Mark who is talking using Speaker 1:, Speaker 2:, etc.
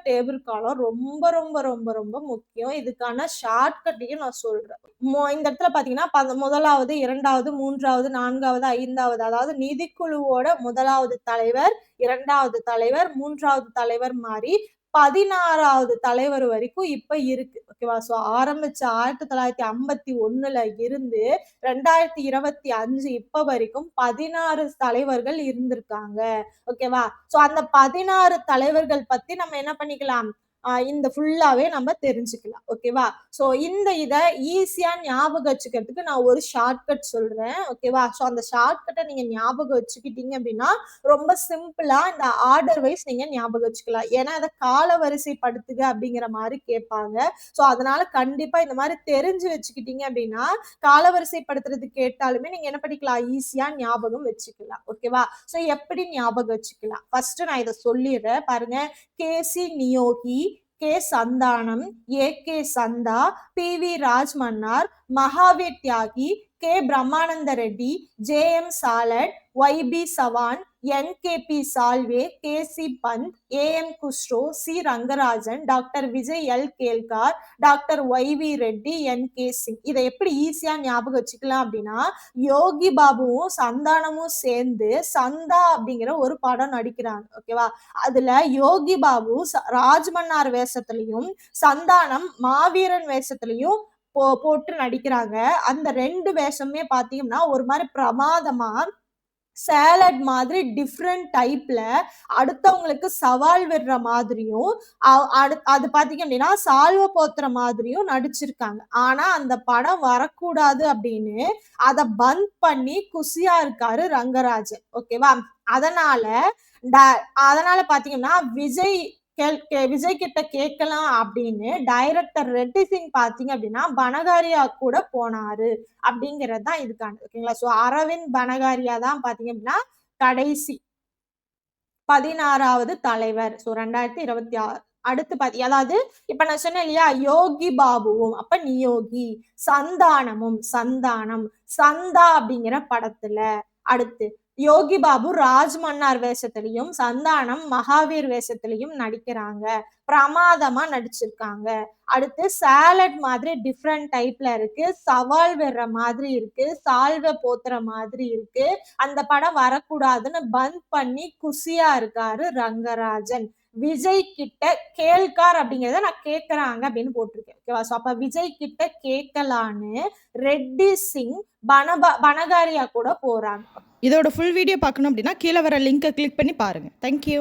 Speaker 1: Table காலம் ரொம்ப ரொம்ப ரொம்ப ரொம்ப முக்கியம். இதுக்கான ஷார்ட்கட்டையும் நான் சொல்றேன். இந்த இடத்துல பார்த்தீங்கன்னா, முதலாவது, 2வது, 3வது, 4வது, 5வது அதாவது நிதிக்குழுவோட 1வது தலைவர், 2வது தலைவர், 3வது தலைவர் மாரி 16வது தலைவர் வரைக்கும் இப்ப இருக்கு. ஓகேவா? ஸோ ஆரம்பிச்ச 1951ல இருந்து 2025 இப்ப வரைக்கும் 16 தலைவர்கள் இருந்திருக்காங்க. ஓகேவா? ஸோ அந்த 16 தலைவர்கள் பத்தி நம்ம என்ன பண்ணிக்கலாம்? இந்த ஃபுல்லாவே நம்ம தெரிஞ்சுக்கலாம். ஓகேவா? ஸோ இந்த இத ஈஸியா ஞாபகம் வச்சுக்கிறதுக்கு நான் ஒரு ஷார்ட்கட் சொல்றேன். ஓகேவா? ஸோ அந்த ஷார்ட்கட்ட நீங்க ஞாபகம் வச்சுக்கிட்டீங்க அப்படின்னா, ரொம்ப சிம்பிளா இந்த ஆர்டர் வைஸ் நீங்க ஞாபகம் வச்சுக்கலாம். ஏன்னா அத காலவரிசைப்படுத்துக அப்படிங்கிற மாரி கேட்பாங்க. ஸோ அதனால கண்டிப்பா இந்த மாரி தெரிஞ்சு வச்சுக்கிட்டீங்க அப்படின்னா, காலவரிசைப்படுத்துறது கேட்டாலுமே நீங்க என்ன பண்ணிக்கலாம்? ஈஸியா ஞாபகம் வச்சுக்கலாம். ஓகேவா? ஸோ எப்படி ஞாபகம் வச்சுக்கலாம்? ஃபர்ஸ்ட் நான் இத சொல்லிர்றேன். பாருங்க. K C. Niyogi, K. Santhanam, A K. Chanda, P V. Raj Mannar, Mahavir Tyagi, K. Brahmananda Reddy, J M. Shelat, Y B. Chavan, N K P. Salve, K C. Pant, A M. Khusro, C. Rangarajan, doctor Vijay L. Kelkar, doctor Y V. Reddy, N K. Singh. இதை எப்படி ஈஸியா ஞாபகம் வச்சுக்கலாம் அப்படின்னா, யோகி பாபுவும் சந்தானமும் சேர்ந்து சந்தா அப்படிங்கிற ஒரு படம் நடிக்கிறாங்க. ஓகேவா? அதுல யோகி பாபு ராஜ்மன்னார் வேஷத்திலையும் சந்தானம் மாவீரன் வேஷத்திலையும் போட்டு நடிக்கிறாங்க. அந்த 2 வேஷமே பாத்தீங்கன்னா ஒரு மாதிரி பிரமாதமா சேலட் மாதிரி டிஃப்ரெண்ட் டைப்ல அடுத்தவங்களுக்கு சவால் விடுற மாதிரியும் அது பாத்தீங்க அப்படின்னா சால்வ போத்துற மாதிரியும் நடிச்சிருக்காங்க. ஆனா அந்த படம் வரக்கூடாது அப்படின்னு அத பந்த் பண்ணி குஷியா இருக்காரு ரங்கராஜன். ஓகேவா? அதனால அதனால பாத்தீங்கன்னா விஜய் கிட்ட கேட்கலாம் அப்படின்னு டைரக்டர் ரெட்டி சிங் பாத்தீங்க அப்படின்னா பனகாரியா கூட போனாரு அப்படிங்கிறது தான் இதுக்கானது. ஓகேங்களா? சோ அரவிந்த் பனகாரியா தான் பாத்தீங்க அப்படின்னா கடைசி 16வது தலைவர். சோ 2026 அடுத்து அதாவது இப்ப நான் சொன்னேன் இல்லையா, யோகி பாபுவும் அப்ப நியோகி, சந்தானமும் சந்தானம், சந்தா அப்படிங்கிற படத்துல. அடுத்து யோகி பாபு ராஜ்மன்னார் வேஷத்திலையும் சந்தானம் மகாவீர் வேஷத்திலையும் நடிக்கிறாங்க. பிரமாதமா நடிச்சிருக்காங்க. அடுத்து சேலட் மாதிரி டிஃப்ரெண்ட் டைப்ல இருக்கு, சவால் விடுற மாதிரி இருக்கு, சால்வ போத்துற மாதிரி இருக்கு. அந்த படம் வரக்கூடாதுன்னு பந்த் பண்ணி குஷியா இருக்காரு ரங்கராஜன். விஜய் கிட்ட கேல்கார் அப்படிங்கறத நான் கேட்கறாங்க அப்படின்னு போட்டிருக்கேன். ஓகேவா? சோ அப்ப விஜய் கிட்ட கேட்கலான்னு ரெட்டி சிங் பனகாரியா கூட போறாங்க.
Speaker 2: இதோட ஃபுல் வீடியோ பார்க்கணும் அப்படின்னா கீழே வர லிங்கை கிளிக் பண்ணி பாருங்க. தேங்க்யூ.